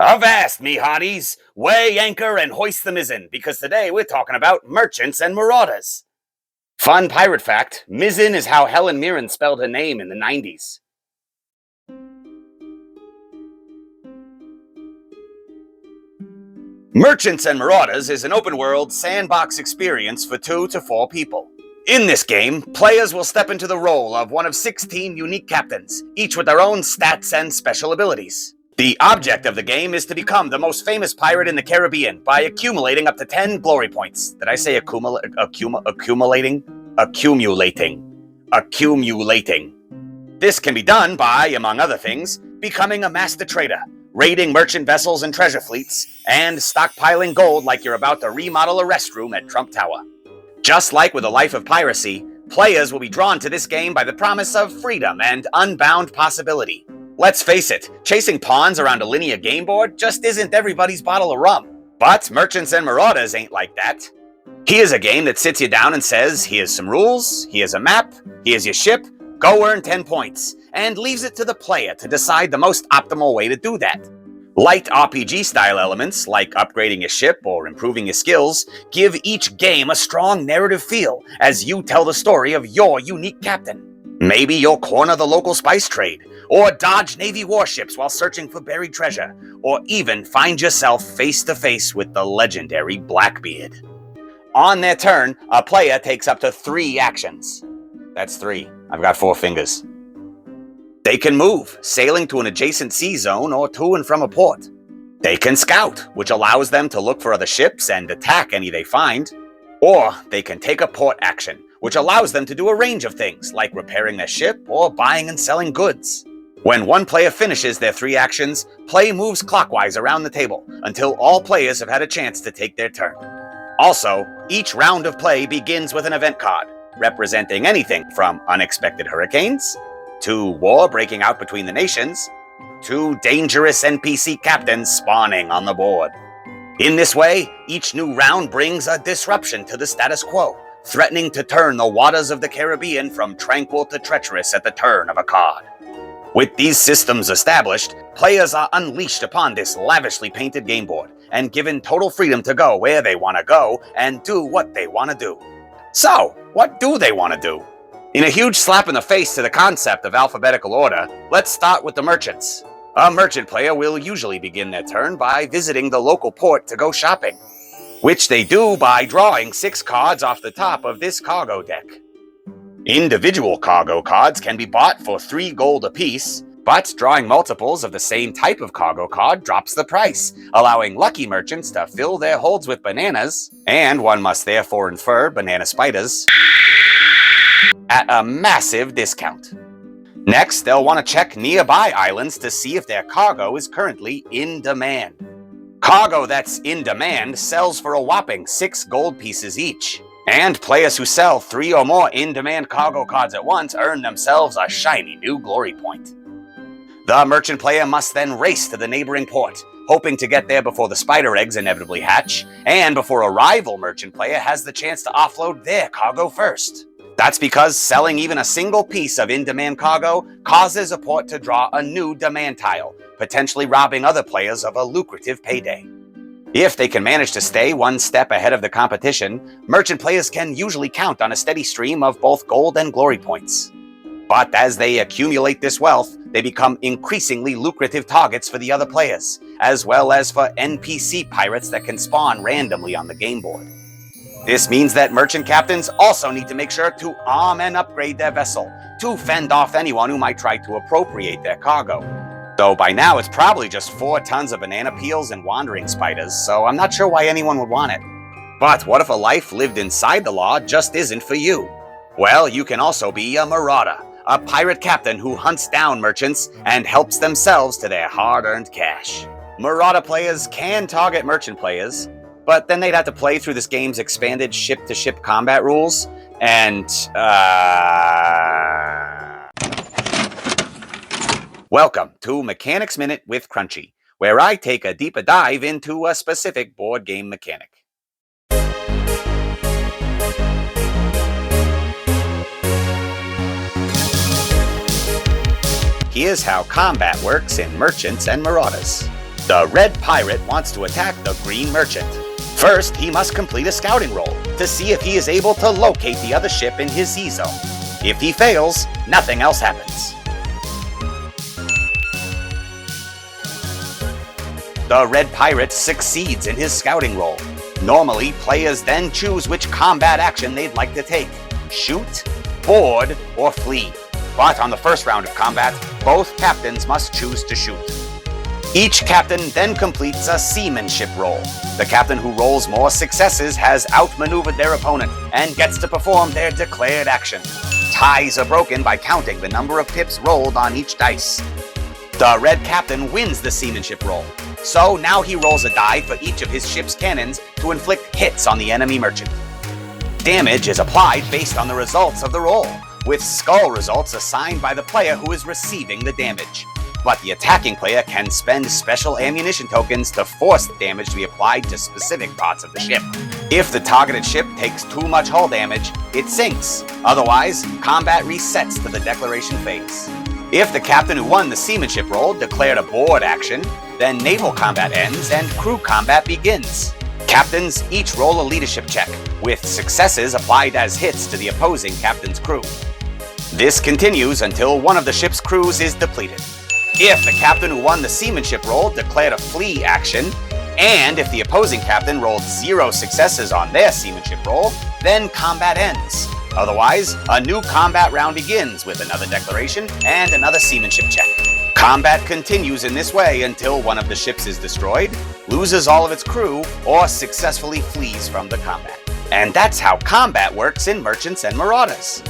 Avast, me hearties! Weigh anchor and hoist the mizzen, because today we're talking about merchants and marauders. Fun pirate fact, mizzen is how Helen Mirren spelled her name in the 90s. Merchants and Marauders is an open-world sandbox experience for 2 to 4 people. In this game, players will step into the role of one of 16 unique captains, each with their own stats and special abilities. The object of the game is to become the most famous pirate in the Caribbean by accumulating up to 10 glory points. Did I say accumulating? Accumulating. This can be done by, among other things, becoming a master trader, raiding merchant vessels and treasure fleets, and stockpiling gold like you're about to remodel a restroom at Trump Tower. Just like with a life of piracy, players will be drawn to this game by the promise of freedom and unbound possibility. Let's face it, chasing pawns around a linear game board just isn't everybody's bottle of rum. But Merchants and Marauders ain't like that. Here's a game that sits you down and says, here's some rules, here's a map, here's your ship, go earn 10 points, and leaves it to the player to decide the most optimal way to do that. Light RPG-style elements, like upgrading your ship or improving your skills, give each game a strong narrative feel as you tell the story of your unique captain. Maybe you'll corner the local spice trade, or dodge Navy warships while searching for buried treasure, or even find yourself face-to-face with the legendary Blackbeard. On their turn, a player takes up to 3 actions. That's 3. I've got 4 fingers. They can move, sailing to an adjacent sea zone or to and from a port. They can scout, which allows them to look for other ships and attack any they find. Or they can take a port action, which allows them to do a range of things, like repairing their ship or buying and selling goods. When one player finishes their 3 actions, play moves clockwise around the table until all players have had a chance to take their turn. Also, each round of play begins with an event card, representing anything from unexpected hurricanes, to war breaking out between the nations, to dangerous NPC captains spawning on the board. In this way, each new round brings a disruption to the status quo, threatening to turn the waters of the Caribbean from tranquil to treacherous at the turn of a card. With these systems established, players are unleashed upon this lavishly painted game board and given total freedom to go where they want to go and do what they want to do. So, what do they want to do? In a huge slap in the face to the concept of alphabetical order, let's start with the merchants. A merchant player will usually begin their turn by visiting the local port to go shopping, which they do by drawing 6 cards off the top of this cargo deck. Individual cargo cards can be bought for 3 gold apiece, but drawing multiples of the same type of cargo card drops the price, allowing lucky merchants to fill their holds with bananas, and one must therefore infer banana spiders, at a massive discount. Next, they'll want to check nearby islands to see if their cargo is currently in demand. Cargo that's in demand sells for a whopping 6 gold pieces each, and players who sell 3 or more in-demand cargo cards at once earn themselves a shiny new glory point. The merchant player must then race to the neighboring port, hoping to get there before the spider eggs inevitably hatch, and before a rival merchant player has the chance to offload their cargo first. That's because selling even a single piece of in-demand cargo causes a port to draw a new demand tile, potentially robbing other players of a lucrative payday. If they can manage to stay one step ahead of the competition, merchant players can usually count on a steady stream of both gold and glory points. But as they accumulate this wealth, they become increasingly lucrative targets for the other players, as well as for NPC pirates that can spawn randomly on the game board. This means that merchant captains also need to make sure to arm and upgrade their vessel to fend off anyone who might try to appropriate their cargo. Though by now it's probably just 4 tons of banana peels and wandering spiders, so I'm not sure why anyone would want it. But what if a life lived inside the law just isn't for you? Well, you can also be a marauder, a pirate captain who hunts down merchants and helps themselves to their hard-earned cash. Marauder players can target merchant players, but then they'd have to play through this game's expanded ship-to-ship combat rules, and, Welcome to Mechanics Minute with Crunchy, where I take a deeper dive into a specific board game mechanic. Here's how combat works in Merchants and Marauders. The red pirate wants to attack the green merchant. First, he must complete a scouting roll to see if he is able to locate the other ship in his sea zone. If he fails, nothing else happens. The red pirate succeeds in his scouting roll. Normally, players then choose which combat action they'd like to take: shoot, board, or flee. But on the first round of combat, both captains must choose to shoot. Each captain then completes a seamanship roll. The captain who rolls more successes has outmaneuvered their opponent and gets to perform their declared action. Ties are broken by counting the number of pips rolled on each dice. The red captain wins the seamanship roll, so now he rolls a die for each of his ship's cannons to inflict hits on the enemy merchant. Damage is applied based on the results of the roll, with skull results assigned by the player who is receiving the damage. But the attacking player can spend special ammunition tokens to force the damage to be applied to specific parts of the ship. If the targeted ship takes too much hull damage, it sinks. Otherwise, combat resets to the declaration phase. If the captain who won the seamanship roll declared a board action, then naval combat ends and crew combat begins. Captains each roll a leadership check, with successes applied as hits to the opposing captain's crew. This continues until one of the ship's crews is depleted. If the captain who won the seamanship roll declared a flee action, and if the opposing captain rolled 0 successes on their seamanship roll, then combat ends. Otherwise, a new combat round begins with another declaration and another seamanship check. Combat continues in this way until one of the ships is destroyed, loses all of its crew, or successfully flees from the combat. And that's how combat works in Merchants and Marauders.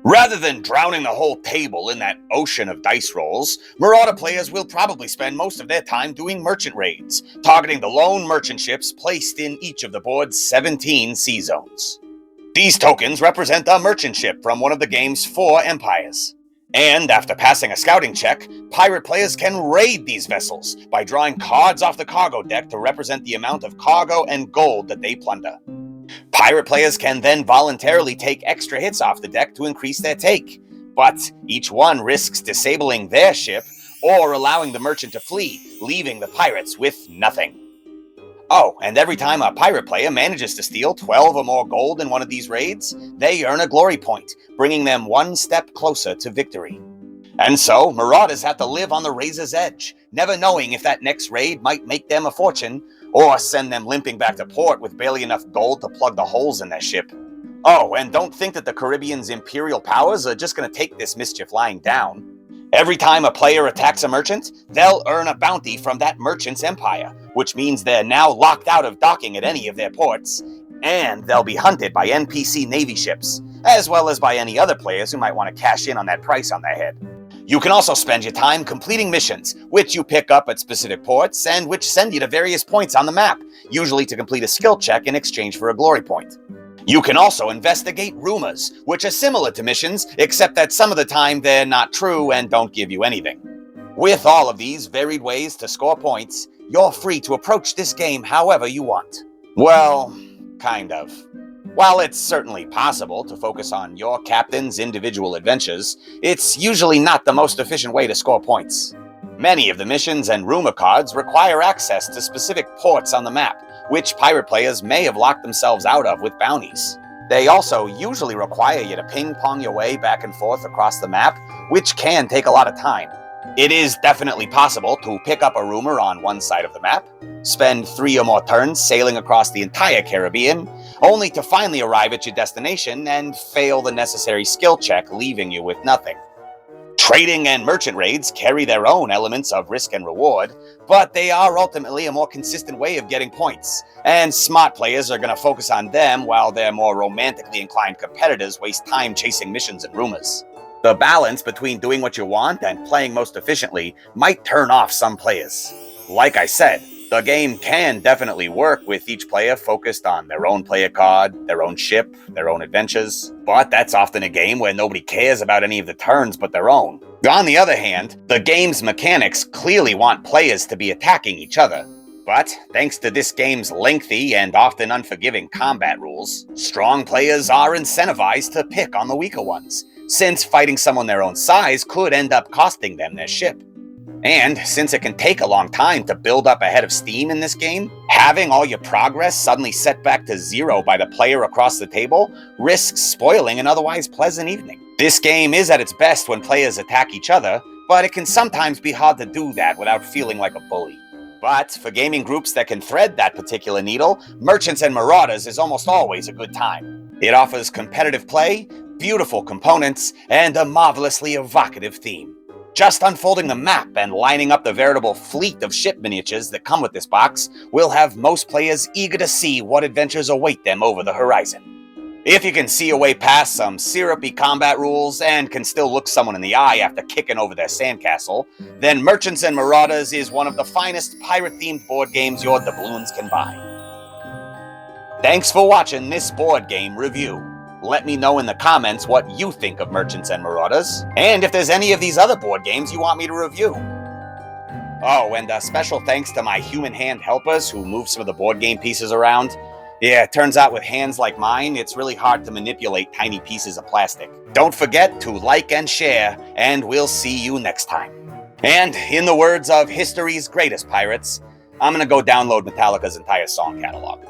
Rather than drowning the whole table in that ocean of dice rolls, Marauder players will probably spend most of their time doing merchant raids, targeting the lone merchant ships placed in each of the board's 17 sea zones. These tokens represent a merchant ship from one of the game's 4 empires. And after passing a scouting check, pirate players can raid these vessels by drawing cards off the cargo deck to represent the amount of cargo and gold that they plunder. Pirate players can then voluntarily take extra hits off the deck to increase their take, but each one risks disabling their ship or allowing the merchant to flee, leaving the pirates with nothing. Oh, and every time a pirate player manages to steal 12 or more gold in one of these raids, they earn a glory point, bringing them one step closer to victory. And so, Marauders have to live on the razor's edge, never knowing if that next raid might make them a fortune, or send them limping back to port with barely enough gold to plug the holes in their ship. Oh, and don't think that the Caribbean's imperial powers are just going to take this mischief lying down. Every time a player attacks a merchant, they'll earn a bounty from that merchant's empire, which means they're now locked out of docking at any of their ports, and they'll be hunted by NPC Navy ships, as well as by any other players who might want to cash in on that price on their head. You can also spend your time completing missions, which you pick up at specific ports and which send you to various points on the map, usually to complete a skill check in exchange for a glory point. You can also investigate rumors, which are similar to missions, except that some of the time they're not true and don't give you anything. With all of these varied ways to score points, you're free to approach this game however you want. Well, kind of. While it's certainly possible to focus on your captain's individual adventures, it's usually not the most efficient way to score points. Many of the missions and rumor cards require access to specific ports on the map, which pirate players may have locked themselves out of with bounties. They also usually require you to ping-pong your way back and forth across the map, which can take a lot of time. It is definitely possible to pick up a rumor on one side of the map, spend 3 or more turns sailing across the entire Caribbean, only to finally arrive at your destination and fail the necessary skill check, leaving you with nothing. Trading and merchant raids carry their own elements of risk and reward, but they are ultimately a more consistent way of getting points, and smart players are going to focus on them while their more romantically inclined competitors waste time chasing missions and rumors. The balance between doing what you want and playing most efficiently might turn off some players. Like I said, the game can definitely work with each player focused on their own player card, their own ship, their own adventures, but that's often a game where nobody cares about any of the turns but their own. On the other hand, the game's mechanics clearly want players to be attacking each other. But thanks to this game's lengthy and often unforgiving combat rules, strong players are incentivized to pick on the weaker ones, since fighting someone their own size could end up costing them their ship. And since it can take a long time to build up a head of steam in this game, having all your progress suddenly set back to 0 by the player across the table risks spoiling an otherwise pleasant evening. This game is at its best when players attack each other, but it can sometimes be hard to do that without feeling like a bully. But for gaming groups that can thread that particular needle, Merchants and Marauders is almost always a good time. It offers competitive play, beautiful components, and a marvelously evocative theme. Just unfolding the map and lining up the veritable fleet of ship miniatures that come with this box will have most players eager to see what adventures await them over the horizon. If you can see a way past some syrupy combat rules and can still look someone in the eye after kicking over their sandcastle, then Merchants and Marauders is one of the finest pirate-themed board games your doubloons can buy. Thanks for watching this board game review. Let me know in the comments what you think of Merchants and Marauders, and if there's any of these other board games you want me to review. Oh, and a special thanks to my human hand helpers who move some of the board game pieces around. Yeah, it turns out with hands like mine, it's really hard to manipulate tiny pieces of plastic. Don't forget to like and share, and we'll see you next time. And in the words of history's greatest pirates, I'm gonna go download Metallica's entire song catalog.